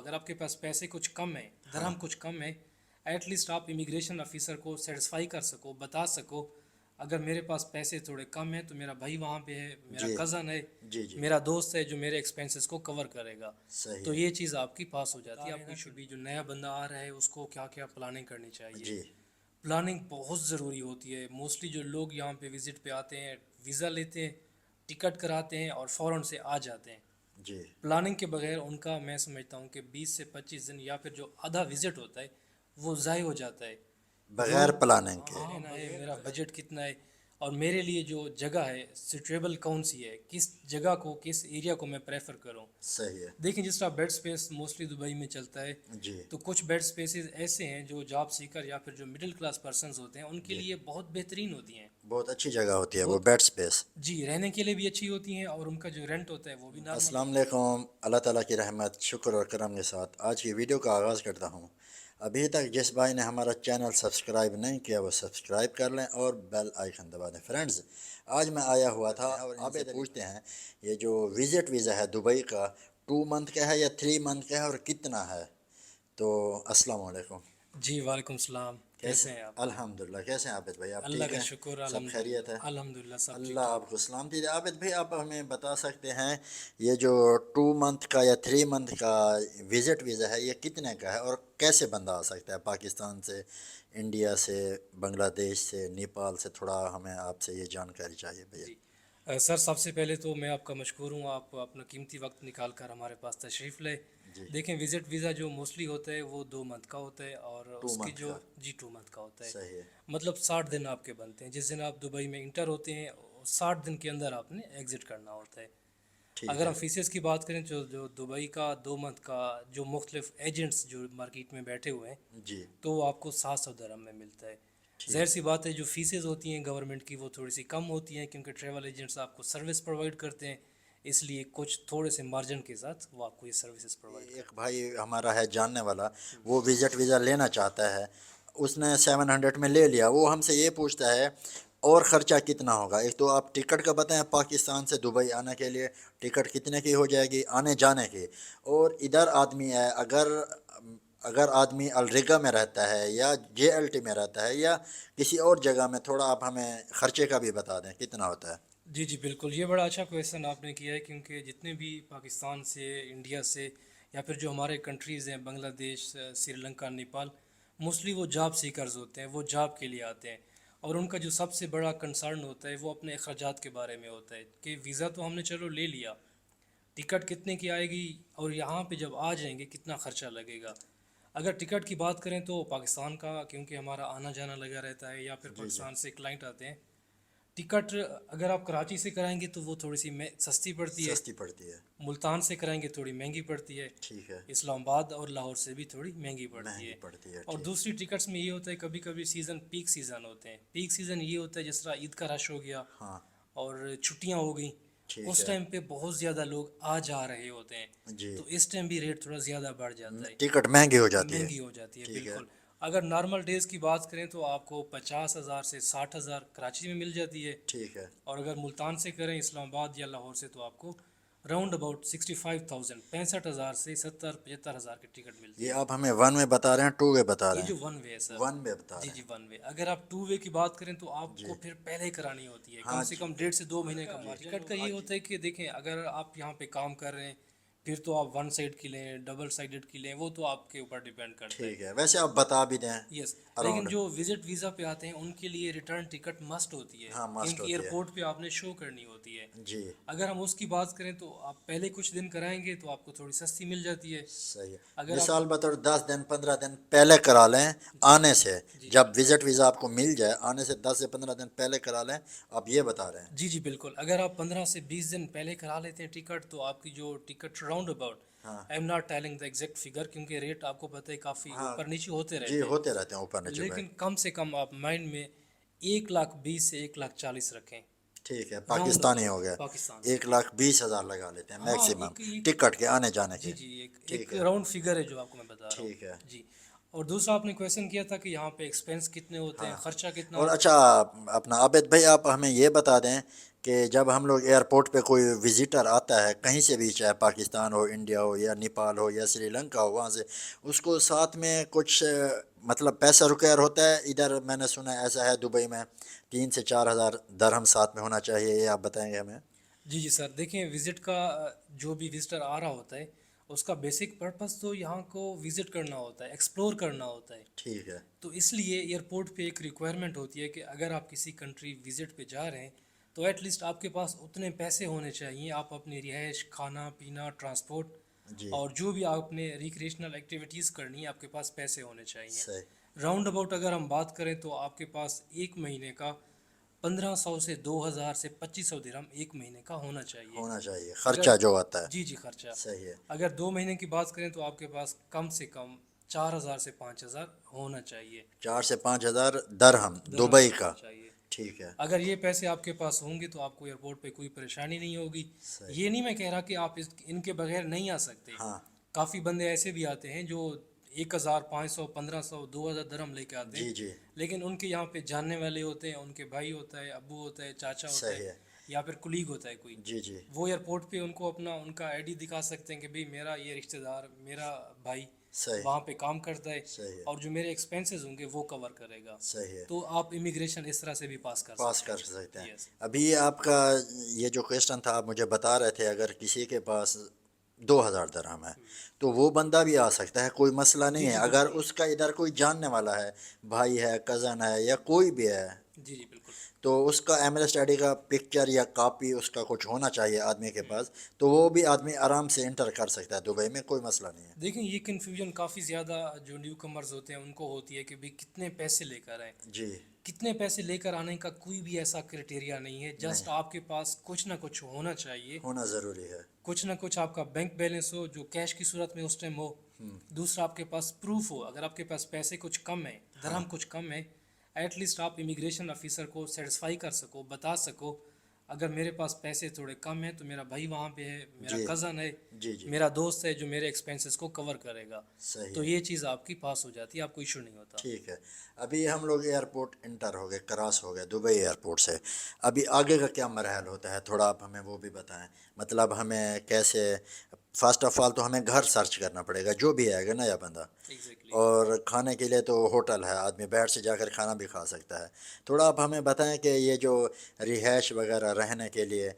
अगर आपके पास पैसे कुछ कम है, दरहम कुछ कम है, एट लीस्ट आप इमिग्रेशन ऑफिसर को सेटिस्फाई कर सको, बता सको अगर मेरे पास पैसे थोड़े कम हैं तो मेरा भाई वहाँ पे है, मेरा जी कज़न है, जी जी मेरा दोस्त है जो मेरे एक्सपेंसेस को कवर करेगा। सही तो है। ये चीज़ आपकी पास हो जाती है। आपकी भी जो नया बंदा आ रहा है उसको क्या क्या प्लानिंग करनी चाहिए। जी प्लानिंग बहुत ज़रूरी होती है। मोस्टली जो लोग यहाँ पे विज़िट पे आते हैं, वीज़ा लेते हैं, टिकट कराते हैं और फ़ौरन से आ जाते हैं। जी प्लानिंग के बगैर उनका मैं समझता हूँ कि 20 से 25 दिन या फिर जो आधा विज़िट होता है वो ज़ाय हो जाता है। जो बगैर प्लानिंग के। रहना है, मेरा बजट कितना है और मेरे लिए जो जगह है सुटेबल कौन सी है, किस जगह को, किस एरिया को मैं प्रेफर करूँ। सही है। देखिए जिस तरह बेड स्पेस मोस्टली दुबई में चलता है, जी तो कुछ बेड स्पेसेस ऐसे हैं जो जॉब सीकर या फिर जो मिडिल क्लास पर्सनस होते हैं उनके जी लिए बहुत बेहतरीन होती हैं। बहुत अच्छी जगह होती है वो बहुत बेड स्पेस। जी, रहने के लिए भी अच्छी होती हैं और उनका जो रेंट होता है वो भी नॉर्मल अस्सलाम होता है। वालेकुम। अल्लाह ताला की रहमत शुक्र और करम के साथ आज की वीडियो का आगाज़ करता हूँ। अभी तक जिस भाई ने हमारा चैनल सब्सक्राइब नहीं किया वो सब्सक्राइब कर लें और बेल आइकन दबा दें। फ्रेंड्स, आज मैं आया हुआ था और इनसे पूछते हैं ये जो विज़िट वीज़ा है दुबई का 2 मंथ का है या 3 मंथ का है और कितना है। तो अस्सलाम वालेकुम। जी, वालेकुम सलाम। कैसे? कैसे हैं आप? अल्हम्दुलिल्लाह। कैसे हैं आबिद भाई, आप अल्लाह ठीक का हैं? शुक्र, सब खैरियत है? अल्हम्दुलिल्लाह अल्हम्दुलिल्लाह सब ठीक अल्लाह ठाक। आपको सलाम दीजिए। आबिद भाई, आप हमें बता सकते हैं ये जो 2 मंथ का या 3 मंथ का विज़िट वीज़ा है ये कितने का है और कैसे बंदा आ सकता है पाकिस्तान से, इंडिया से, बांग्लादेश से, नेपाल से? थोड़ा हमें आपसे ये जानकारी चाहिए भैया। जी सर, सबसे पहले तो मैं आपका मशकूर हूँ, आप अपना कीमती वक्त निकाल कर हमारे पास तशरीफ़ लाए। जी देखें विज़िट वीज़ा जो मोस्टली होता है वो 2 मंथ का होता है और टू उसकी मंथ जो का जी 2 मंथ का होता है। सही है। मतलब 60 दिन आपके बनते हैं। जिस दिन आप दुबई में इंटर होते हैं 60 दिन के अंदर आपने एग्ज़िट करना होता है। ठीक अगर है। हम फीसेस की बात करें तो जो दुबई का 2 मंथ का जो मुख्तलिफ एजेंट्स जो मार्केट में बैठे हुए हैं जी तो वो आपको 700 दरहम में मिलता है। ज़ाहिर ठीक। सी बात है जो फ़ीसेस होती हैं गवर्नमेंट की वो थोड़ी सी कम होती हैं क्योंकि ट्रैवल एजेंट्स आपको सर्विस प्रोवाइड करते हैं, इसलिए कुछ थोड़े से मार्जिन के साथ वो आपको ये सर्विसेज प्रोवाइड एक करते भाई हमारा है जानने वाला, वो विज़िट वीज़ा लेना चाहता है। उसने 700 में ले लिया। वो हमसे ये पूछता है और ख़र्चा कितना होगा। एक तो आप टिकट का बताएं, पाकिस्तान से दुबई आने के लिए टिकट कितने की हो जाएगी आने जाने की। और इधर आदमी है, अगर अगर आदमी अलरिगा में रहता है या JLT में रहता है या किसी और जगह में, थोड़ा आप हमें ख़र्चे का भी बता दें कितना होता है। हैं। जी जी बिल्कुल, ये बड़ा अच्छा क्वेश्चन आपने किया है क्योंकि जितने भी पाकिस्तान से, इंडिया से या फिर जो हमारे कंट्रीज़ हैं बांग्लादेश, श्रीलंका, नेपाल, मोस्टली वो जॉब सीकर्स होते हैं, वो जॉब के लिए आते हैं और उनका जो सबसे बड़ा कंसर्न होता है वो अपने अखराजात के बारे में होता है कि वीज़ा तो हमने चलो ले लिया, टिकट कितने की आएगी और यहाँ पे जब आ जाएंगे कितना ख़र्चा लगेगा। अगर टिकट की बात करें तो पाकिस्तान का क्योंकि हमारा आना जाना लगा रहता है या फिर जी जी पाकिस्तान से क्लाइंट आते हैं, टिकट अगर आप कराची से कराएंगे तो वो थोड़ी सी सस्ती पड़ती है, सस्ती पड़ती है। मुल्तान से कराएंगे थोड़ी महंगी पड़ती है, ठीक है। इस्लामाबाद और लाहौर से भी थोड़ी महंगी पड़ती महंगी है। पड़ती है। और ठीक। दूसरी टिकट्स में ये होता है कभी कभी सीज़न पीक सीज़न होते हैं। पीक सीज़न ये होता है जिस तरह ईद का रश हो गया हाँ। और छुट्टियां हो गई, ठीक उस है। टाइम पे बहुत ज़्यादा लोग आ जा रहे होते हैं, जी। तो इस टाइम भी रेट थोड़ा ज़्यादा बढ़ जाता है, टिकट महंगी हो जाती है। महंगी हो जाती है ठीक है। बिल्कुल। अगर नॉर्मल डेज़ की बात करें तो आपको 50,000 से 60,000 कराची में मिल जाती है ठीक है। और अगर मुल्तान से करें इस्लामाबाद या लाहौर से तो आपको राउंड अबाउट 65,000, 65,000 से 70-75,000 की टिकट मिलती ये है। आप हमें वन वे बता रहे हैं, टू वे बता ये रहे जो हैं? वन वे है सर। वन वे बता जी रहे जी हैं। One way. अगर आप 2 वे की बात करें तो आपको जी। फिर पहले ही करानी होती है, कम हाँ से जी। कम 1.5 से 2 महीने का मार्जिन। टिकट का ये होता है कि देखें अगर आप यहाँ पे काम कर रहे हैं फिर तो आप वन साइड की लें, डबल साइडेड की लें, वो तो आपके ऊपर डिपेंड करता है। ठीक है, वैसे आप बता भी दें यस, लेकिन अराउंड। जो विजिट वीज़ा पे आते हैं उनके लिए रिटर्न टिकट मस्ट होती है हाँ मस्ट क्योंकि होती है। एयरपोर्ट पे आपने शो करनी होती है। जी अगर हम उसकी बात करें तो आप पहले कुछ दिन कराएंगे तो आपको थोड़ी सस्ती मिल जाती है। सही है। अगर आप मिसाल बतौर 10 दिन 15 दिन पहले करा लें जी आने से। जी जब विजिट वीज़ा आपको मिल जाए आने से 10 से 15 दिन पहले करा लें, आप ये बता रहे हैं? जी जी बिल्कुल, अगर आप 15 से 20 दिन पहले करा लेते हैं टिकट तो आपकी जो टिकट राउंड अबाउट, हाँ I am not telling the exact figure क्योंकि रेट आपको पता है काफ़ी हाँ। ऊपर नीचे होते जी रहते हैं, होते रहते हैं ऊपर नीचे भाई। लेकिन कम से कम आप माइंड में 1,20,000 से 1,40,000 रखें ठीक है, राउंड पाकिस्तानी अबाउट हो गया। पाकिस्तान से। 1,20,000 लगा लेते हैं हाँ मैक्सिमम एक टिकट के आने जाने जी के। जी एक ठीक एक है। राउंड फिगर है जो आपको मैं बता रहा हूँ। ठीक है। जी, اور دوسرا آپ نے کویشچن کیا تھا کہ یہاں پہ ایکسپینس کتنے ہوتے ہیں, خرچہ کتنا اور ہوتا اچھا اپنا عابد بھائی آپ ہمیں یہ بتا دیں کہ جب ہم لوگ ایئرپورٹ پہ کوئی وزیٹر آتا ہے کہیں سے بھی, چاہے پاکستان ہو, انڈیا ہو, یا نیپال ہو, یا سری لنکا ہو, وہاں سے اس کو ساتھ میں کچھ مطلب پیسہ ریکوائر ہوتا ہے؟ ادھر میں نے سنا ہے ایسا ہے دبئی میں 3 سے 4 ہزار درہم ساتھ میں ہونا چاہیے, یہ آپ بتائیں گے ہمیں. جی جی سر, دیکھیں وزٹ کا جو بھی وزٹر آ رہا ہوتا ہے اس کا بیسک پرپس تو یہاں کو وزٹ کرنا ہوتا ہے, ایکسپلور کرنا ہوتا ہے. ٹھیک ہے. تو اس لیے ایئرپورٹ پہ ایک ریکوائرمنٹ ہوتی ہے کہ اگر آپ کسی کنٹری وزٹ پہ جا رہے ہیں تو ایٹ لیسٹ آپ کے پاس اتنے پیسے ہونے چاہیے, آپ اپنی رہائش, کھانا پینا, ٹرانسپورٹ جی اور جو بھی آپ نے ریکریشنل ایکٹیویٹیز کرنی ہے آپ کے پاس پیسے ہونے چاہیے. صحیح. راؤنڈ اباؤٹ اگر ہم بات کریں تو آپ کے پاس ایک مہینے کا 1500 سے 2000 سے 2500 درہم ایک مہینے کا ہونا چاہیے. ہونا چاہیے اگر خرچہ جو آتا ہے. جی جی خرچہ, صحیح ہے. اگر 2 مہینے کی بات کریں تو آپ کے پاس کم سے کم 4000 سے 5000 ہونا چاہیے. 4 سے 5 ہزار درہم درہم دبئی ہونا کا. چاہیے. ٹھیک ہے. اگر یہ پیسے آپ کے پاس ہوں گے تو آپ کو ایئرپورٹ پہ کوئی پریشانی نہیں ہوگی. صحیح. یہ نہیں میں کہہ رہا کہ آپ ان کے بغیر نہیں آ سکتے. ہاں کافی بندے ایسے بھی آتے ہیں جو 1500 1500 2000 درہم لے کے آتے ہیں, جی جی لیکن ان کے یہاں پہ جاننے والے ہوتے ہیں, ان کے بھائی ہوتا ہے, ابو ہوتا ہے, چاچا ہوتا صحیح ہے, ہے. یا پھر کلیگ ہوتا ہے کوئی. جی جی وہ ایئرپورٹ پہ ان کو ان کا آئی ڈی دکھا سکتے ہیں کہ بھئی میرا یہ رشتہ دار, میرا بھائی صحیح. وہاں پہ کام کرتا ہے صحیح ہے. اور جو میرے ایکسپینسز ہوں گے وہ کور کرے گا. صحیح ہے. تو آپ امیگریشن اس طرح سے بھی پاس کر سکتے ہیں. یس. ابھی آپ کا یہ جو کویشچن تھا آپ مجھے بتا رہے تھے اگر کسی کے پاس 2000 درہم ہے تو وہ بندہ بھی آ سکتا ہے, کوئی مسئلہ جی نہیں ہے جی اگر بالکل. اس کا ادھر کوئی جاننے والا ہے, بھائی ہے, کزن ہے, یا کوئی بھی ہے, جی جی بالکل. تو اس کا M L S I D کا پکچر یا کاپی اس کا کچھ ہونا چاہیے آدمی کے پاس, تو وہ بھی آدمی آرام سے انٹر کر سکتا ہے دبئی میں, کوئی مسئلہ نہیں ہے. دیکھیں یہ کنفیوژن کافی زیادہ جو نیو کمرز ہوتے ہیں ان کو ہوتی ہے کہ بھئی کتنے پیسے لے کر آئیں. جی کتنے پیسے لے کر آنے کا کوئی بھی ایسا کرائٹیریا نہیں ہے, جسٹ آپ کے پاس کچھ نہ کچھ ہونا چاہیے. ہونا ضروری ہے. کچھ نہ کچھ آپ کا بینک بیلنس ہو جو کیش کی صورت میں اس ٹائم ہو. دوسرا آپ کے پاس پروف ہو, اگر آپ کے پاس پیسے کچھ کم ہیں, درہم کچھ کم ہے, ایٹ لیسٹ آپ امیگریشن آفیسر کو سیٹسفائی کر سکو, بتا سکو اگر میرے پاس پیسے تھوڑے کم ہیں تو میرا بھائی وہاں پہ ہے, میرا جی کزن ہے, جی جی میرا دوست ہے جو میرے ایکسپینسز کو کور کرے گا. صحیح تو ہے. یہ چیز آپ کی پاس ہو جاتی ہے, آپ کو ایشو نہیں ہوتا. ٹھیک ہے. ابھی ہم لوگ ایئرپورٹ انٹر ہو گئے, کراس ہو گئے دبئی ایئرپورٹ سے, ابھی آگے کا کیا مراحل ہوتا ہے تھوڑا آپ ہمیں وہ بھی بتائیں. مطلب ہمیں کیسے, فرسٹ آف آل تو ہمیں گھر سرچ کرنا پڑے گا جو بھی آئے گا نیا بندہ, ایگزیکٹلی. اور کھانے کے لیے تو ہوٹل ہے, آدمی بیٹھ سے جا کر کھانا بھی کھا سکتا ہے. تھوڑا آپ ہمیں بتائیں کہ یہ جو رہائش وغیرہ رہنے کے لیے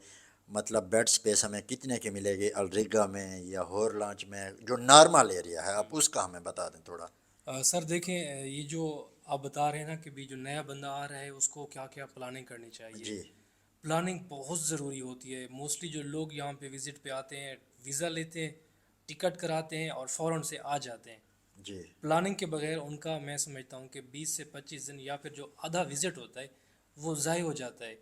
مطلب بیڈ سپیس ہمیں کتنے کی ملے گی الریگا میں یا ہور لانچ میں, جو نارمل ایریا ہے آپ اس کا ہمیں بتا دیں تھوڑا. سر دیکھیں یہ جو آپ بتا رہے ہیں نا کہ بھی جو نیا بندہ آ رہا ہے اس کو کیا کیا پلاننگ کرنی چاہیے. جی پلاننگ بہت ضروری ہوتی ہے. موسٹلی جو لوگ یہاں پہ وزٹ پہ آتے ہیں, ویزا لیتے ہیں, ٹکٹ کراتے ہیں اور فوراً سے آ جاتے ہیں. جی پلاننگ کے بغیر ان کا میں سمجھتا ہوں کہ 20 سے 25 دن یا پھر جو آدھا وزٹ ہوتا ہے وہ ضائع ہو جاتا ہے.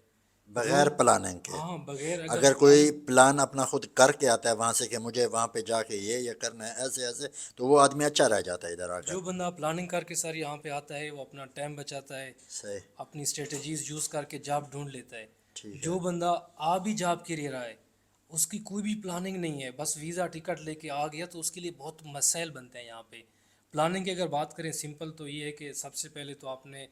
بغیر جو پلاننگ کے. ہاں بغیر اگر پلان. کوئی پلان اپنا خود کر کے آتا ہے وہاں سے کہ مجھے وہاں پہ جا کے یہ کرنا ہے ایسے ایسے, تو وہ آدمی اچھا رہ جاتا ہے ادھر آ کر. جو بندہ پلاننگ کر کے سر یہاں پہ آتا ہے وہ اپنا ٹائم بچاتا ہے, صحیح. اپنی اسٹریٹجیز یوز کر کے جاب ڈھونڈ لیتا ہے. ٹھیک ہے. جو بندہ آ بھی جاب کے لیے رہا ہے اس کی کوئی بھی پلاننگ نہیں ہے, بس ویزا ٹکٹ لے کے آ گیا, تو اس کے لیے بہت مسائل بنتے ہیں یہاں پہ. پلاننگ کی اگر بات کریں سمپل تو یہ ہے کہ سب سے پہلے تو آپ نے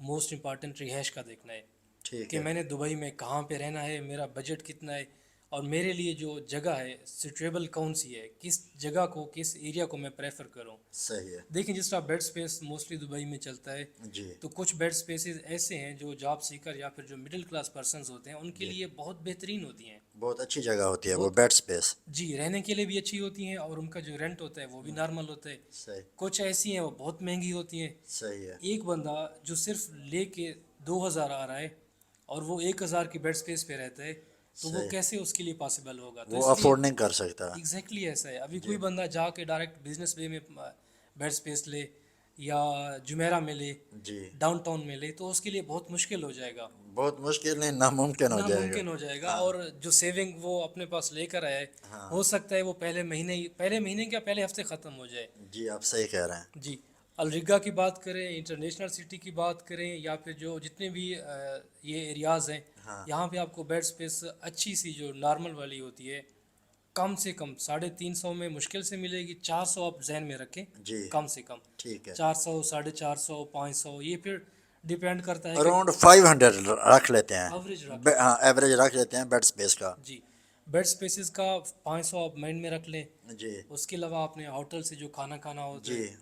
موسٹ امپارٹنٹ رہائش کا دیکھنا ہے ٹھیک کہ ہے. میں نے دبئی میں کہاں پہ رہنا ہے, میرا بجٹ کتنا ہے, اور میرے لیے جو جگہ ہے سیٹیبل کون سی ہے, کس جگہ کو کس ایریا کو میں پریفر کروں. صحیح ہے. دیکھیں جس طرح بیڈ سپیس موسٹلی دبئی میں چلتا ہے, جی تو کچھ بیڈ سپیسز ایسے ہیں جو جاب سیکر یا پھر جو مڈل کلاس پرسنز ہوتے ہیں ان کے جی لیے بہت بہترین ہوتی ہیں. بہت اچھی جگہ ہوتی ہے وہ بہت بیڈ سپیس. جی رہنے کے لیے بھی اچھی ہوتی ہیں اور ان کا جو رینٹ ہوتا ہے وہ بھی نارمل ہوتا ہے. صحیح. کچھ ایسی ہیں وہ بہت مہنگی ہوتی ہیں. صحیح ہے. ایک بندہ جو صرف لے کے 2000 آ رہا ہے اور وہ 1000 کی بیڈ سپیس پہ رہتا ہے, تو وہ صحیح. کیسے اس کے لیے پاسبل ہوگا. تو وہ اس لیے افورڈ نہیں کر سکتا. ایگزیکٹلی ایسا ہے. ابھی جی کوئی بندہ جا کے ڈائریکٹ بزنس وے میں بیڈ سپیس لے یا جمیرہ میں لے, جی ڈاؤن ٹاؤن میں لے, تو اس کے لیے بہت مشکل ہو جائے گا, بہت مشکل نہیں, ناممکن ہو جائے گا. ناممکن ہو جائے گا. ہاں اور جو سیونگ وہ اپنے پاس لے کر آیا ہے ہاں. ہو سکتا ہے وہ پہلے مہینے کیا پہلے ہفتے ختم ہو جائے. جی آپ صحیح کہہ رہے ہیں. جی الریگا کی بات کریں, انٹرنیشنل سٹی کی بات کریں, یا پھر جو جتنے بھی یہ ایریاز ہیں ہاں یہاں پہ آپ کو بیڈ سپیس اچھی سی جو نارمل والی ہوتی ہے कम से कम 350 में मुश्किल से मिलेगी, 400 आप जहन में रखें जी कम से कम। ठीक है 400, 450, 500, ये फिर डिपेंड करता है कि अराउंड 500 रख लेते हैं एवरेज रख लें। हाँ एवरेज रख लेते हैं बेड स्पेस का जी, बेड स्पेसिस का 500 आप माइंड में रख लें। जी उसके अलावा आपने होटल से जो खाना खाना होता जी है,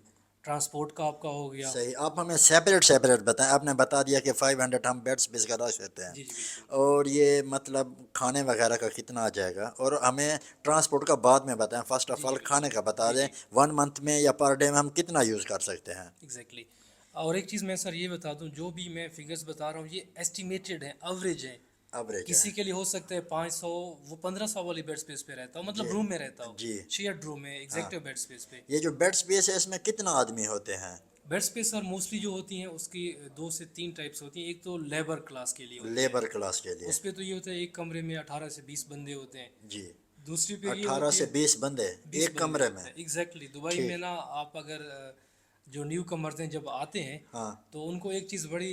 ट्रांसपोर्ट का आपका हो गया। सही आप हमें सेपरेट बताएं आपने बता दिया कि 500 हम बेड स्पेस का रख लेते हैं जी जी बिल्कुल। और ये मतलब खाने वगैरह का कितना आ जाएगा और हमें ट्रांसपोर्ट का बाद में बताएं फर्स्ट जी ऑफ जी ऑल खाने बिल्कुल। का बता जी दें जी 1 मंथ में या पर डे में हम कितना यूज़ कर सकते हैं एग्जैक्टली। और एक चीज़ मैं सर ये बता दूं, जो भी मैं फिगर्स बता रहा हूँ ये एस्टिमेटेड है, एवरेज है। एवरेज है किसी के लिए हो सकता है 500, वो 1500 वाली बेड स्पेस पे रहता हो, मतलब जी रूम में रहता हो, जी शेयर्ड रूम में, हाँ एग्जेक्टिव बेड स्पेस पे। ये जो बेड स्पेस है इसमें कितना आदमी होते हैं बेड स्पेस सर मोस्टली जो होती हैं उसकी 2 से 3 टाइप्स होती हैं। एक तो लेबर क्लास के लिए होती है, लेबर क्लास के लिए उस पे तो ये होता है एक कमरे में 18 से 20 बंदे होते हैं। जी दूसरी पे ये 18 होती से है 20 बंदे 20 एक बंदे कमरे में होते हैं एग्जैक्टली। दुबई में ठीक ना आप अगर जो न्यू कमर्स हैं जब आते हैं हाँ तो उनको एक चीज़ बड़ी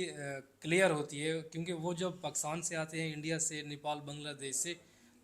क्लियर होती है, क्योंकि वो जब पाकिस्तान से आते हैं, इंडिया से, नेपाल, बांग्लादेश से,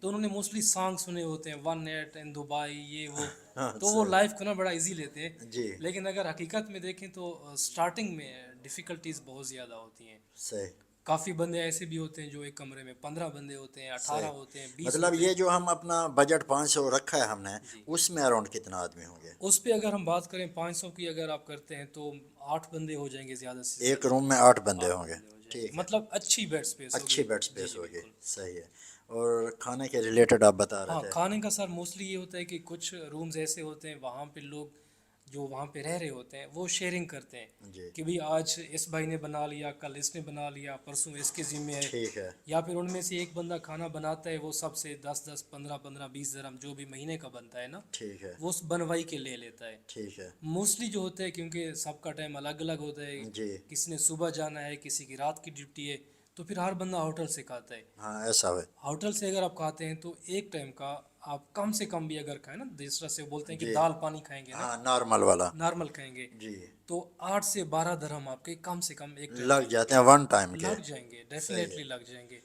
तो उन्होंने मोस्टली सॉन्ग सुने होते हैं, वन नाइट इन दुबई, ये वो, हाँ तो वो सही लाइफ को ना बड़ा इजी लेते हैं। जी लेकिन अगर हकीकत में देखें तो स्टार्टिंग में डिफ़िकल्टीज बहुत ज़्यादा होती हैं। सही काफ़ी बंदे ऐसे भी होते हैं जो एक कमरे में 15 बंदे होते हैं, 18 सही होते हैं, 20 मतलब होते ये हैं। जो हम अपना बजट 500 रखा है हमने जी, उसमें अराउंड कितना आदमी होंगे उस पे अगर हम बात करें 500 की अगर आप करते हैं तो 8 बंदे हो जाएंगे ज़्यादा से एक ज़्यादा। रूम में 8 बंदे 8 होंगे बंदे हो जाएंगे, ठीक है मतलब अच्छी बेड स्पेस अच्छी होगी। बेड जी स्पेस जी होगी बिल्कुल। सही है और खाने के रिलेटेड आप बता हाँ, रहे थे खाने का सर मोस्टली ये होता है कि कुछ रूम्स ऐसे होते हैं वहाँ पे लोग जो वहाँ पे रह रहे होते हैं वो शेयरिंग करते हैं जी कि भाई आज इस भाई ने बना लिया, कल इसने बना लिया, परसों इसके ज़िम्मे है। ठीक है या फिर उनमें से एक बंदा खाना बनाता है, वो सबसे 10-10, 15-15, 20 दरहम जो भी महीने का बनता है ना, ठीक है वो उस बनवाई के ले लेता है। ठीक है मोस्टली जो होता है, क्योंकि सबका टाइम अलग अलग होता है, जी किसी ने सुबह जाना है, किसी की रात की ड्यूटी है, तो फिर हर बंदा होटल से खाता है। हाँ ऐसा है होटल से अगर आप खाते हैं तो एक टाइम का आप कम से कम भी अगर खाएं ना, जिस तरह से बोलते हैं कि जी दाल पानी खाएंगे ना, हाँ नॉर्मल वाला नॉर्मल खाएंगे, जी तो 8 से 12 दरहम आपके कम से कम एक टाइम लग के जाते हैं वन टाइम के लग जाएंगे, सही है डेफिनेटली लग जाएंगे।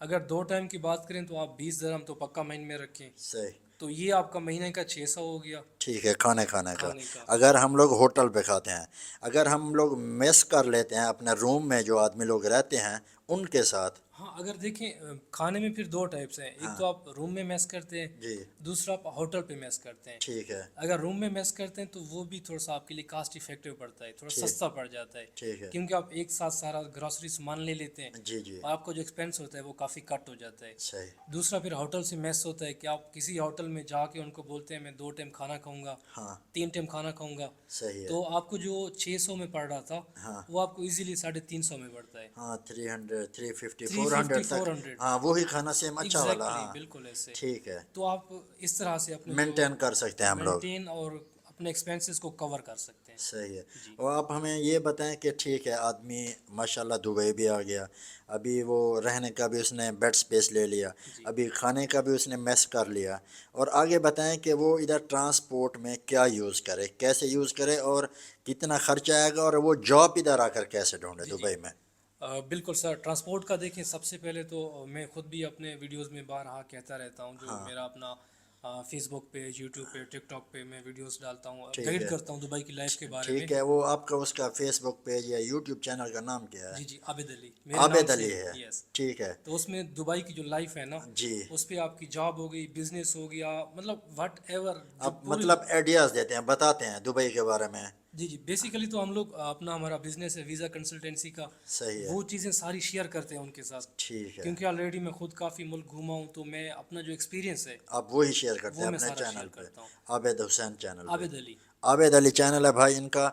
अगर 2 टाइम की बात करें तो आप 20 दरहम तो पक्का माइंड में रखें। सही तो ये आपका महीने का 600 हो गया ठीक है खाने खाने का खाने का। अगर हम लोग होटल पे खाते हैं अगर हम लोग मेस कर लेते हैं अपने रूम में जो आदमी लोग रहते हैं उनके साथ हाँ, अगर देखें खाने में फिर 2 टाइप्स हैं। एक तो हाँ आप रूम में मेस करते हैं, जी दूसरा आप होटल पे मेस करते हैं। ठीक है अगर रूम में मेस करते हैं तो वो भी थोड़ा सा आपके लिए कास्ट इफेक्टिव पड़ता है, थोड़ा ठीक सस्ता पड़ जाता है, ठीक है क्योंकि आप एक साथ सारा ग्रॉसरी सामान ले लेते हैं जी जी और आपका जो एक्सपेंस होता है वो काफ़ी कट हो जाता है। सही दूसरा फिर होटल से मेस होता है कि आप किसी होटल में जाके उनको बोलते हैं मैं 2 टाइम खाना खाऊंगा, हाँ 3 टाइम खाना खाऊंगा, सही है तो आपको जो 600 में पड़ रहा था हाँ वो आपको इजीली 350 में पड़ता है। हाँ 300 350 थ्री 400 फिफ्टी तक फोर हंड्रेड हाँ वही खाना सेम अच्छा वाला एग्जैक्टली हाँ बिल्कुल ऐसे। ठीक है तो आप इस तरह से अपने जो मेंटेन कर सकते हैं हम लोग मेंटेन और अपने एक्सपेंसेस को कवर कर सकते हैं। सही है जी और आप हमें ये बताएं कि ठीक है आदमी माशाल्लाह दुबई भी आ गया अभी वो रहने का भी उसने बेड स्पेस ले लिया जी अभी खाने का भी उसने मेस कर लिया और आगे बताएं कि वो इधर ट्रांसपोर्ट में क्या यूज़ करे कैसे यूज़ करे और कितना खर्चा आएगा और वो जॉब इधर आकर कैसे ढूंढे जी जी दुबई में बिल्कुल सर। ट्रांसपोर्ट का देखें, सबसे पहले तो मैं खुद भी अपने वीडियोस में बारहा कहता रहता हूँ, जो हाँ मेरा अपना फेसबुक पे, यूट्यूब पे, टिकटॉक पे मैं वीडियोस डालता हूँ, ठीक गाइड है करता हूँ दुबई की लाइफ के बारे में। ठीक है वो आपका उसका फेसबुक पेज या यूट्यूब चैनल का नाम क्या है जी जी, आबिद अली मेरे नाम आबिद से। अली है यस। ठीक है तो उसमें दुबई की जो लाइफ है ना, जी उस पे आपकी जॉब हो गई, बिजनेस हो गया, मतलब वट एवर जो आप पूरी। मतलब आइडियाज़ देते हैं बताते हैं दुबई के बारे में जी जी, बेसिकली तो हम लोग अपना हमारा बिजनेस है वीज़ा कंसल्टेंसी का, सही है वो चीज़ें सारी शेयर करते हैं उनके साथ। ठीक है क्योंकि ऑलरेडी मैं खुद काफ़ी मुल्क घूमा हूँ, तो मैं अपना जो एक्सपीरियंस है आप वही शेयर करते वो हैं मैं अपने सारा चैनल शेयर पे करता हूँ। आबिद हुसैन चैनल पे आबिद अली। आबिद अली चैनल है भाई इनका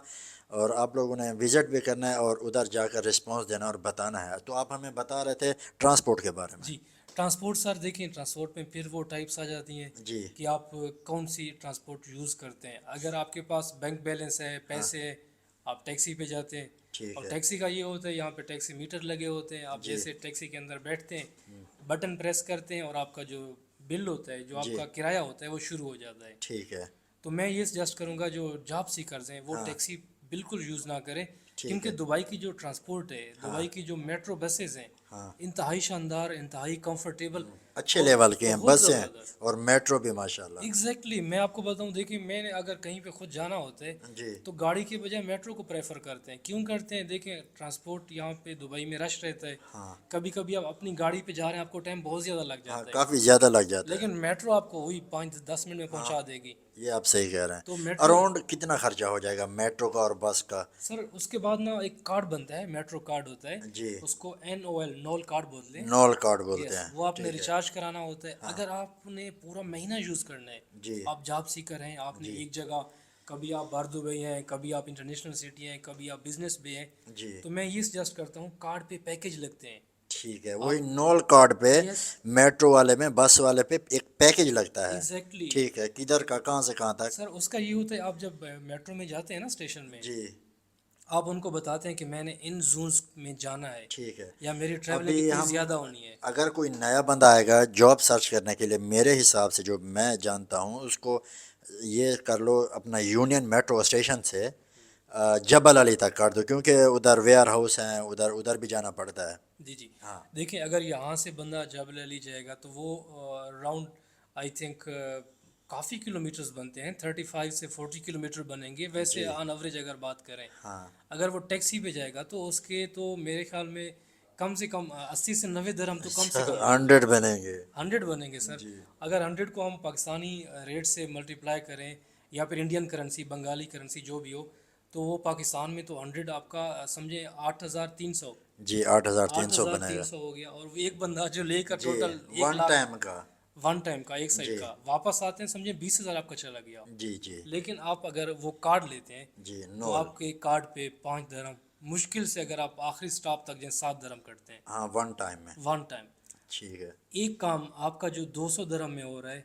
और आप लोगों ने विज़िट भी करना है और उधर जाकर रिस्पांस देना और बताना है तो आप हमें बता रहे थे ट्रांसपोर्ट के बारे में जी, ट्रांसपोर्ट सर देखें, ट्रांसपोर्ट में फिर वो टाइप्स आ जाती हैं जी कि आप कौन सी ट्रांसपोर्ट यूज़ करते हैं। अगर आपके पास बैंक बैलेंस है, हाँ पैसे है, आप टैक्सी पे जाते हैं। ठीक और है टैक्सी का ये होता है, यहाँ पे टैक्सी मीटर लगे होते हैं, आप जी जैसे टैक्सी के अंदर बैठते हैं, बटन प्रेस करते हैं और आपका जो बिल होता है, जो जी आपका किराया होता है, वो शुरू हो जाता है। ठीक है तो मैं ये सजेस्ट करूँगा जो जॉब सीकर्स हैं वो हाँ टैक्सी बिल्कुल यूज़ ना करें, ठीक क्योंकि है दुबई की जो ट्रांसपोर्ट है, हाँ दुबई की जो मेट्रो बसेस हैं, हाँ इंतहाई शानदार, इंतहाई कंफर्टेबल, اچھے لیول کے ہیں، بہت بسیں زبردست اور میٹرو بھی ماشاءاللہ. ایگزیکٹلی میں آپ کو بتاؤں دیکھیے میں نے اگر کہیں پہ خود جانا ہوتا ہے جی تو گاڑی کے بجائے میٹرو کو پریفر کرتے ہیں. کیوں کرتے ہیں؟ دیکھیں ٹرانسپورٹ یہاں پہ دبئی میں رش رہتا ہے، ہاں کبھی کبھی آپ اپنی گاڑی پہ جا رہے ہیں آپ کو ٹائم بہت زیادہ لگ ہاں جاتا ہے، کافی زیادہ لگ جاتا ہے. لیکن میٹرو آپ کو وہی 5-10 منٹ میں ہاں پہنچا دے گی. یہ آپ صحیح کہہ رہے تو ہیں. میٹرو اراؤنڈ کتنا خرچہ ہو جائے گا میٹرو کا اور بس کا؟ سر اس کے بعد نا ایک کارڈ بنتا ہے، میٹرو کارڈ ہوتا ہے، جی اس کو NOL نول کارڈ بولتے ہیں. نول کارڈ بولتے یس ہیں. وہ آپ نے ٹھیک ہے. ریچارج کرانا ہوتا ہے. ہاں اگر آپ نے پورا مہینہ یوز کرنا ہے، جی آپ جاب سیکر ہیں، آپ نے جی ایک جگہ کبھی آپ باہر دبئی ہیں، کبھی آپ انٹرنیشنل سٹی ہیں، کبھی آپ بزنس پہ ہیں، جی تو میں یہ سجیسٹ کرتا ہوں کارڈ پہ پیکیج لگتے ہیں. ٹھیک ہے. وہی آپ نول کارڈ پہ یس میٹرو والے میں بس والے پہ ایک پیکیج لگتا ہے. ایگزیکٹلی ٹھیک ہے. کدھر کا کہاں سے کہاں تک؟ سر اس کا یہ ہوتا ہے آپ جب میٹرو میں جاتے ہیں نا اسٹیشن میں، جی آپ ان کو بتاتے ہیں کہ میں نے ان زونز میں جانا ہے ٹھیک ہے. یا میری ٹریولنگ ابھی اتنی ہم زیادہ ہونی ہے. اگر کوئی نیا بندہ آئے گا جاب سرچ کرنے کے لیے، میرے حساب سے جو میں جانتا ہوں اس کو یہ کر لو اپنا یونین میٹرو اسٹیشن سے جبل علی تک کر دو، کیونکہ ادھر ویئر ہاؤس ہیں، ادھر بھی جانا پڑتا ہے. جی جی ہاں دیکھیں اگر یہاں سے بندہ جبل علی جائے گا تو وہ round I think coffee kilometres بنتے ہیں، 35 سے 40 کلومیٹر بنیں گے ویسے جی آن ایوریج اگر بات کریں. ہاں اگر وہ ٹیکسی پہ جائے گا تو اس کے تو میرے خیال میں کم سے کم 80 سے 90 درہم تو کم سے کم بنیں گے. 100 بنیں گے. 100 بنیں گے سر. جی اگر 100 کو ہم پاکستانی ریٹ سے ملٹیپلائی کریں یا پھر انڈین کرنسی بنگالی کرنسی جو بھی ہو، تو وہ پاکستان میں تو 100 آپ کا سمجھیں 8,300. جی 8,300 ہزار بنے تین گا. سو ہو گیا. اور وہ ایک بندہ جو لے کر جی ٹوٹل 1 لاکھ ٹائم کا. ون ٹائم کا ایک سائڈ جی کا واپس آتے ہیں سمجھیں 20,000 آپ کا چلا گیا. جی جی لیکن آپ اگر وہ کارڈ لیتے ہیں جی تو نول. آپ کے کارڈ پہ 5 درہم مشکل سے اگر آپ آخری سٹاپ تک جائیں 7 درہم کٹتے ہیں ہاں 1 ٹائم میں. One time. ٹھیک ہے. ایک کام آپ کا جو 200 درہم میں ہو رہا ہے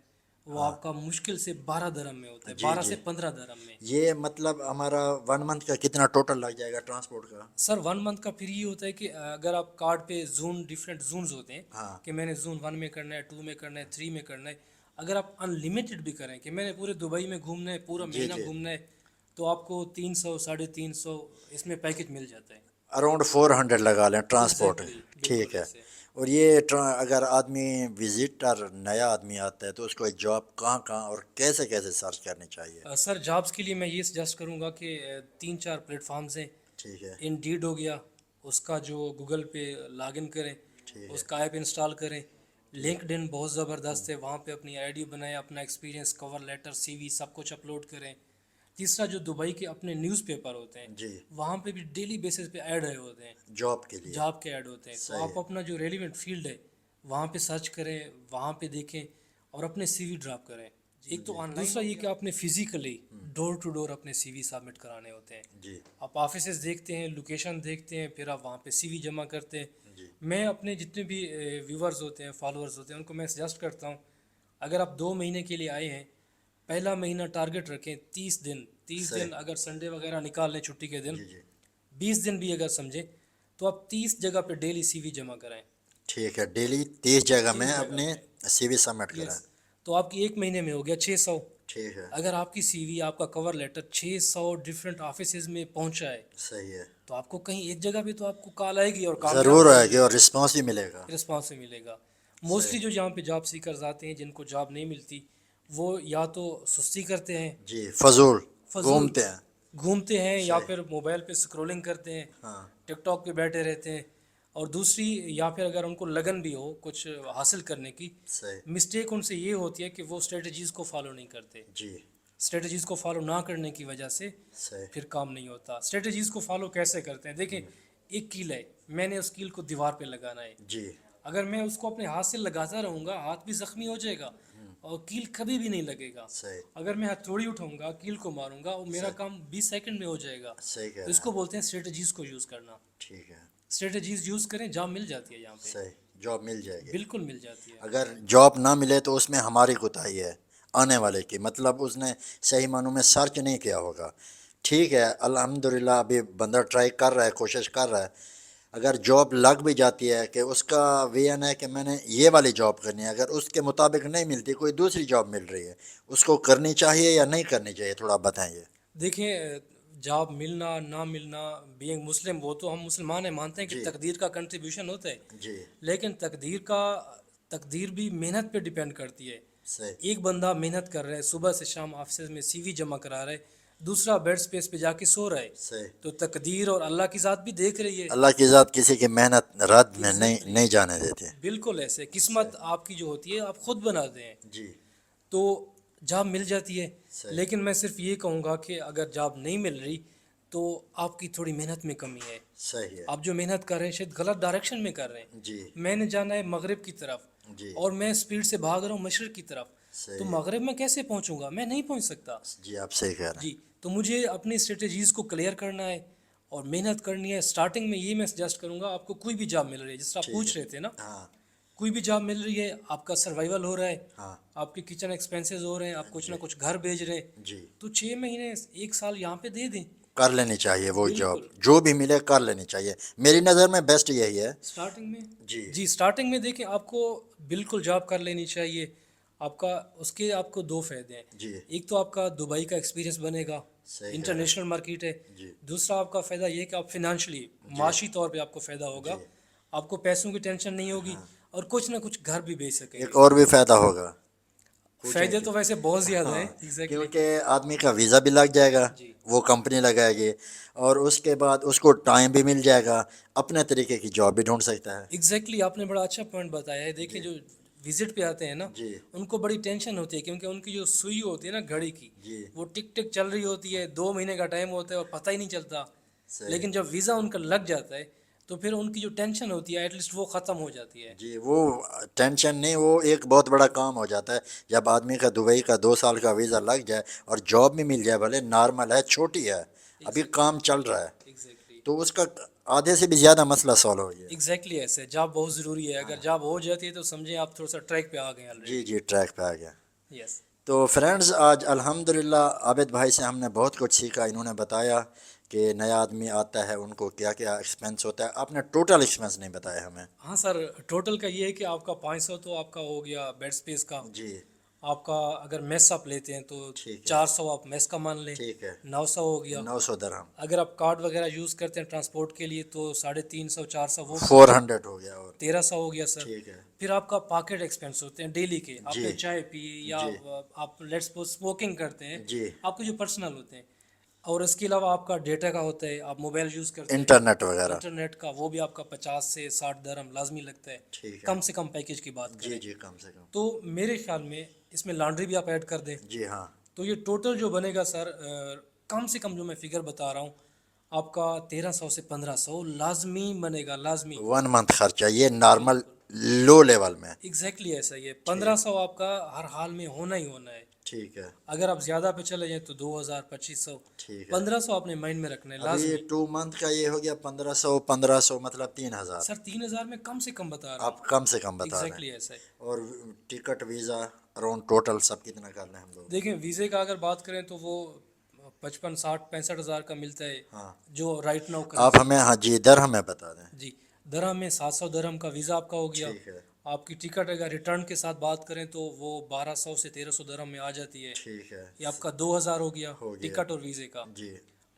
وہ ہاں آپ کا مشکل سے 12 درہم میں ہوتا ہے، جی 12 سے 15 درہم میں. یہ مطلب ہمارا 1 منتھ کا کتنا ٹوٹل لگ جائے گا ٹرانسپورٹ کا؟ سر 1 منتھ کا پھر یہ ہوتا ہے کہ اگر آپ کارڈ پہ زون ڈفرینٹ زونز ہوتے ہیں ہاں کہ میں نے زون 1 میں کرنا ہے، 2 میں کرنا ہے، 3 میں کرنا ہے. اگر آپ ان لمیٹڈ بھی کریں کہ میں نے پورے دبئی میں گھومنا ہے، پورا جی مہینہ جی گھومنا ہے، تو آپ کو 300 350 اس میں پیکج مل جاتا ہے. اراؤنڈ 400 لگا لیں ٹرانسپورٹ. ایگزیکٹلی بالکل ٹھیک ہے. ویسے. اور یہ اگر آدمی وزٹر نیا آدمی آتا ہے تو اس کو جاب کہاں کہاں اور کیسے کیسے سرچ کرنی چاہیے؟ سر جابس کے لیے میں یہ سجیسٹ کروں گا کہ 3-4 پلیٹ فارمز ہیں. ٹھیک ہے. انڈیڈ ہو گیا، اس کا جو گوگل پہ لاگ ان کریں، ٹھیک ہے. اس کا ایپ انسٹال کریں. ٹھیک. لنکڈ ان بہت زبردست ہے، وہاں پہ اپنی آئی ڈی بنائیں، اپنا ایکسپیرینس، کور لیٹر، سی وی سب کچھ اپلوڈ کریں. تیسرا جو دبئی کے اپنے نیوز پیپر ہوتے ہیں جی وہاں پہ بھی ڈیلی بیسس پہ ایڈ رہے ہوتے ہیں، جاب کے لیے. جاب کے ایڈ ہوتے ہیں. تو صحیح آپ ہے. اپنا جو ریلیونٹ فیلڈ ہے وہاں پہ سرچ کریں، وہاں پہ دیکھیں اور اپنے سی وی ڈراپ کریں. ایک تو آن لائن، دوسرا یہ کہ آپ نے فزیکلی ڈور ٹو ڈور اپنے سی وی سبمٹ کرانے ہوتے ہیں. جی آپ آفیسز دیکھتے ہیں، لوکیشن دیکھتے ہیں، پھر آپ وہاں پہ سی وی جمع کرتے ہیں. جی میں اپنے جتنے بھی ویورز ہوتے ہیں، فالوورز ہوتے ہیں، ان کو میں سجیسٹ کرتا ہوں اگر آپ 2 مہینے کے لیے آئے ہیں، پہلا مہینہ ٹارگٹ رکھیں 30 دن. 30 دن صحیح. اگر سنڈے وغیرہ نکال لیں چھٹی کے دن، جی جی 20 دن بھی اگر سمجھیں تو آپ 30 جگہ پہ ڈیلی سی وی جمع کرائیں. ٹھیک ہے. ڈیلی 30 جگہ میں 30 جگہ اپنے پہ سی وی سبمٹ کریں. یس. تو آپ کی ایک مہینے میں ہو گیا 600. ٹھیک ہے. اگر آپ کی سی وی، آپ کا کور لیٹر 600 ڈفرینٹ آفیسز میں پہنچا ہے صحیح ہے. تو آپ کو کہیں ایک جگہ پہ تو آپ کو کال آئے گی اور کامیاب ضرور بھی آئے گی ہوئے اور گا، رسپانس بھی ملے گا. رسپانس سے ملے گا. صحیح. موسٹلی جو یہاں پہ جاب سیکرز آتے ہیں جن کو جاب نہیں ملتی وہ یا تو سستی کرتے ہیں، جی فضول فضول گھومتے ہیں. گھومتے ہیں، یا صحیح. پھر موبائل پہ سکرولنگ کرتے ہیں، ہاں ٹک ٹاک پہ بیٹھے رہتے ہیں. اور دوسری یا پھر اگر ان کو لگن بھی ہو کچھ حاصل کرنے کی، صحیح. مسٹیک ان سے یہ ہوتی ہے کہ وہ اسٹریٹجیز کو فالو نہیں کرتے. جی اسٹریٹجیز کو فالو نہ کرنے کی وجہ سے صحیح. پھر کام نہیں ہوتا. اسٹریٹجیز کو فالو کیسے کرتے ہیں؟ دیکھیں ایک کیل ہے، میں نے اس کیل کو دیوار پہ لگانا ہے. جی اگر میں اس کو اپنے ہاتھ سے لگاتا رہوں گا ہاتھ بھی زخمی ہو جائے گا اور کیل کبھی بھی نہیں لگے گا. صحیح. اگر میں ہتھوڑی اٹھاؤں گا کیل کو ماروں گا اور میرا صحیح. کام 20 سیکنڈ میں ہو جائے گا. صحیح کہہ تو رہے اس کو ہیں. بولتے ہیں اسٹریٹجیز کو یوز کرنا. ٹھیک ہے. اسٹریٹجیز یوز کریں، جاب مل جاتی ہے یہاں پہ، صحیح. جاب مل جائے گی. بالکل مل جاتی ہے. اگر جاب نہ ملے تو اس میں ہماری کوتاہی ہے آنے والے کی، مطلب اس نے صحیح معنوں میں سرچ نہیں کیا ہوگا. ٹھیک ہے. الحمدللہ ابھی بندہ ٹرائی کر رہا ہے، کوشش کر رہا ہے. اگر جاب لگ بھی جاتی ہے کہ اس کا ویژن ہے کہ میں نے یہ والی جاب کرنی ہے، اگر اس کے مطابق نہیں ملتی، کوئی دوسری جاب مل رہی ہے، اس کو کرنی چاہیے یا نہیں کرنی چاہیے؟ تھوڑا بتائیں. یہ دیکھیں جاب ملنا نہ ملنا، بینگ مسلم وہ تو ہم مسلمان ہیں، مانتے ہیں کہ جی تقدیر کا کنٹریبیوشن ہوتا ہے. جی لیکن تقدیر کا तकदीर भी मेहनत पे डिपेंड करती है। सही एक बंदा मेहनत कर रहा है, सुबह से शाम ऑफिस में सीवी जमा करा रहा है, दूसरा बेड स्पेस पे जाके सो रहा है, सही। तो तकदीर और अल्लाह की ज़ात भी देख रही है। अल्लाह की ज़ात किसी की मेहनत रद्द में नहीं एग्जैक्टली, नहीं जाने देती। बिल्कुल ऐसे किस्मत आपकी जो होती है आप खुद बनाते हैं। जी तो जॉब मिल जाती है, सही। लेकिन मैं सिर्फ ये कहूँगा कि अगर जॉब नहीं मिल रही तो आपकी थोड़ी मेहनत में कमी है। सही है। आप जो मेहनत कर रहे हैं शायद गलत डायरेक्शन में कर रहे हैं। जी मैंने जाना है मगरिब की तरफ जी और मैं स्पीड से भाग रहा हूँ मशरिक की तरफ, सही तो है। मगरिब में कैसे पहुँचूंगा? मैं नहीं पहुँच सकता। जी आप सही कह रहे जी, तो मुझे अपनी स्ट्रेटजीज़ को क्लियर करना है और मेहनत करनी है। स्टार्टिंग में ये मैं सजेस्ट करूँगा, आपको कोई भी जॉब मिल रही है, जिस तरह आप ठीक पूछ है। रहे थे ना, हैं। हाँ कोई भी जॉब मिल रही है, आपका सर्वाइवल हो रहा है, हाँ आपके किचन एक्सपेंसेस हो रहे हैं, आप कुछ ना जी कुछ घर भेज रहे हैं, जी तो 6 महीने 1 साल यहाँ पे दे दें। कर लेनी चाहिए वो जॉब, बिल्कुल, जो भी मिले कर लेनी चाहिए। मेरी नज़र में बेस्ट यही है। स्टार्टिंग में जी जी, स्टार्टिंग में देखें आपको बिल्कुल जॉब कर लेनी चाहिए। आपका उसके आपको दो फायदे हैं। जी एक तो आपका दुबई का एक्सपीरियंस बनेगा, सही कह रहे इंटरनेशनल मार्केट है। हैं। जी दूसरा आपका फ़ायदा ये है कि आप फिनेंशियली जी माशी तौर पे आपको फ़ायदा होगा, जी आपको पैसों की टेंशन नहीं होगी हाँ। और कुछ ना कुछ घर भी बेच एक सकेंगे। और भी फ़ायदा होगा, पूछें फ़ायदे कि तो वैसे बहुत ज़्यादा हैं। हाँ, एग्जैक्टली क्योंकि आदमी का वीज़ा भी लग जाएगा, जी, वो कंपनी लगाएगी और उसके बाद उसको टाइम भी मिल जाएगा, अपने तरीके की जॉब भी ढूंढ सकता है। एग्जैक्टली आपने बड़ा अच्छा पॉइंट बताया है। देखिए जी जो विजिट पे आते हैं ना, जी उनको बड़ी टेंशन होती है, क्योंकि उनकी जो सुई होती है ना घड़ी की, जी वो टिक टिक चल रही होती है, 2 महीने का टाइम होता है और पता ही नहीं चलता। सही। लेकिन जब वीज़ा उनका लग जाता है तो फिर उनकी जो टेंशन होती है एटलीस्ट वो ख़त्म हो जाती है। जी वो टेंशन नहीं, वो एक बहुत बड़ा काम हो जाता है जब आदमी का दुबई का 2 साल का वीज़ा लग जाए और जॉब भी मिल जाए, भले नॉर्मल है, छोटी है, अभी एग्जैक्टली काम चल रहा है, एग्जैक्टली तो उसका आधे से भी ज़्यादा मसला सॉल्व हो गया। एग्जैक्टली ऐसे जॉब बहुत ज़रूरी है। अगर जॉब हो जाती है तो समझें आप थोड़ा सा ट्रैक पे आ गए जी ऑलरेडी। जी ट्रैक पे आ गया। यस तो फ्रेंड्स आज अल्हम्दुलिल्लाह आबिद भाई से हमने बहुत कुछ सीखा। इन्होंने बताया कि नया आदमी आता है उनको क्या क्या एक्सपेंस होता है। आपने टोटल एक्सपेंस नहीं बताया हमें। हाँ सर, टोटल का ये है कि आपका 500 तो आपका हो गया बेड स्पेस का। जी आपका अगर मेस आप लेते हैं तो ठीक है 400 आप मेस का मान लें, ठीक है। 900 हो गया। 900 दरहम, अगर आप कार्ड वगैरह यूज़ करते हैं ट्रांसपोर्ट के लिए तो 350 400 वो 400 हो गया और 1300 हो गया सर। ठीक है। फिर आपका पॉकेट एक्सपेंस होते हैं डेली के, जी आपने चाय पी या जी आप लेट्स सपोज स्मोकिंग करते हैं, जी आपके जो पर्सनल होते हैं। और इसके अलावा आपका डेटा का होता है, आप मोबाइल यूज़ करते हैं, इंटरनेट वगैरह। इंटरनेट का वो भी आपका 50 से 60 दरम लाजमी लगता है, ठीक है। कम से कम पैकेज की बात जी करें जी कम से कम। तो। मेरे ख्याल में इसमें लॉन्ड्री भी आप ऐड कर दें जी हाँ तो ये टोटल जो बनेगा सर, कम से कम जो मैं फिगर बता रहा हूँ आपका 1300 से 1500 लाजमी बनेगा, लाजमी। 1 मंथ खर्चा, ये नॉर्मल बिल्कुल लो लेवल में। एग्जैक्टली ऐसा ही है। ठीक 1500 आपका हर हाल में होना ही होना है। ठीक है अगर आप ज़्यादा पे चले जाएं तो 2000 2500, ठीक है। 1500 आपने माइंड में रखना है अभी लाजमी। 2 मंथ का ये हो गया 1500 मतलब 3000। सर 3000 में कम से कम बता रहा आप हूँ। कम से कम बता रहे एग्जैक्टली हैं। ऐसा है। और टिकट वीज़ा अराउंड टोटल सब कितना कर रहे हैं हम लोग। देखें वीज़े का अगर बात करें तो वो 55 60 65 हज़ार का मिलता है, हाँ जो राइट नाउ आप करेंसी हमें, है। हाँ जी दर हमें बता दें। जी, दरहम में 700 दरहम का वीज़ा आपका हो गया। ठीक है आपकी टिकट अगर रिटर्न के साथ बात करें तो वो 1200 से 1300 दरहम में आ जाती है। ठीक है ये आपका 2000 हो गया हो गया। टिकट और वीज़े का। जी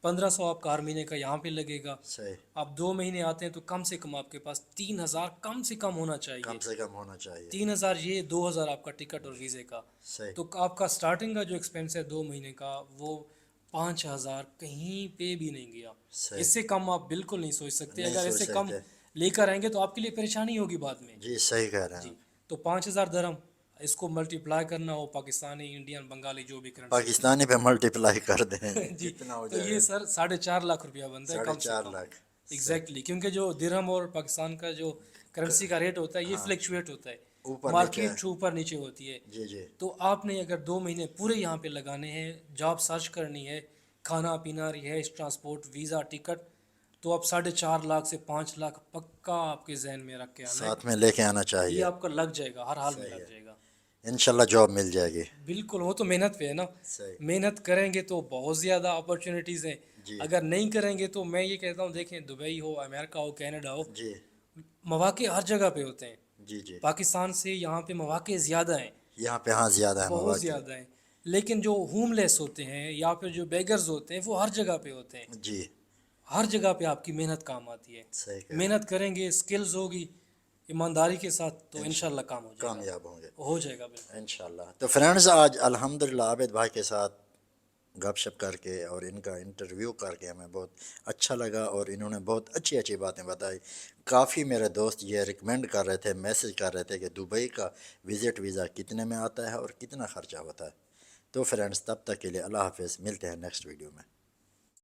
1500 आपका हर महीने का यहाँ पे लगेगा। सही। आप 2 महीने आते हैं तो कम से कम आपके पास 3000 कम से कम होना कम चाहिए। से कम होना चाहिए। 3000 ये 2000 आपका टिकट और वीज़े का। सही तो आपका स्टार्टिंग का जो एक्सपेंस है 2 महीने का वो 5000 कहीं पे भी नहीं गया। सही। इससे कम आप बिल्कुल नहीं सोच सकते। नहीं अगर सोच इससे कम सकते। लेकर आएंगे तो आपके लिए परेशानी होगी बाद में। जी सही कह रहे हैं जी, आप। तो 5000 दरहम, इसको मल्टीप्लाई करना हो पाकिस्तानी इंडियन बंगाली जो भी करेंसी होती पाकिस्तानी पे मल्टीप्लाई कर दें है जी, कितना हो तो ये जाएगा। सर 4.5 लाख रुपया बनता है साढ़े कम से चार कम। लाख एग्जैक्टली क्योंकि जो दिरहम और पाकिस्तान का जो करेंसी का रेट होता है ये हाँ फ्लक्चुएट होता है, ऊपर नीचे है। मार्केट ऊपर नीचे होती है। जी जी तो आपने अगर 2 महीने पूरे यहाँ पे लगाने हैं, जॉब सर्च करनी है, खाना पीना रिहाइश ट्रांसपोर्ट वीज़ा टिकट, तो आप 4.5 लाख से 5 लाख पक्का आपके जहन में रख के आना है। साथ में लेके आना ये चाहिए। आपका लग जाएगा, हर हाल में सही लग है। जाएगा। इंशाल्लाह जॉब मिल जाएगी। बिल्कुल, वो तो मेहनत पे है ना। सही। मेहनत करेंगे तो बहुत ज़्यादा अपॉर्चुनिटीज़ हैं। जी अगर नहीं करेंगे तो मैं ये कहता हूँ, देखें दुबई हो, अमेरिका हो, कनाडा हो, जी मौक़े हर जगह पे होते हैं। जी जी पाकिस्तान से यहाँ पे मौक़े ज़्यादा हैं, यहाँ पे हाँ ज़्यादा है बहुत मौके। ज़्यादा हैं। लेकिन जो होमलेस होते हैं या फिर जो बेगर्स होते हैं वो हर जगह पे होते हैं। जी हर जगह पे आपकी मेहनत काम आती है। सही कह रहे हैं। मेहनत करेंगे, स्किल्स होगी, ईमानदारी के साथ तो इंशाल्लाह काम हो जाएगा, कामयाब होंगे हो जाएगा बिल्कुल। इंशाल्लाह। तो फ्रेंड्स आज अल्हम्दुलिल्लाह आबिद भाई के साथ गपशप करके और इनका इंटरव्यू करके हमें बहुत अच्छा लगा और इन्होंने बहुत अच्छी अच्छी बातें बताई। काफ़ी मेरे दोस्त ये रिकमेंड कर रहे थे, मैसेज कर रहे थे कि दुबई का विज़िट वीज़ा कितने में आता है और कितना ख़र्चा होता है। तो फ्रेंड्स तब तक के लिए अल्लाह हाफ़िज़, मिलते हैं नेक्स्ट वीडियो में।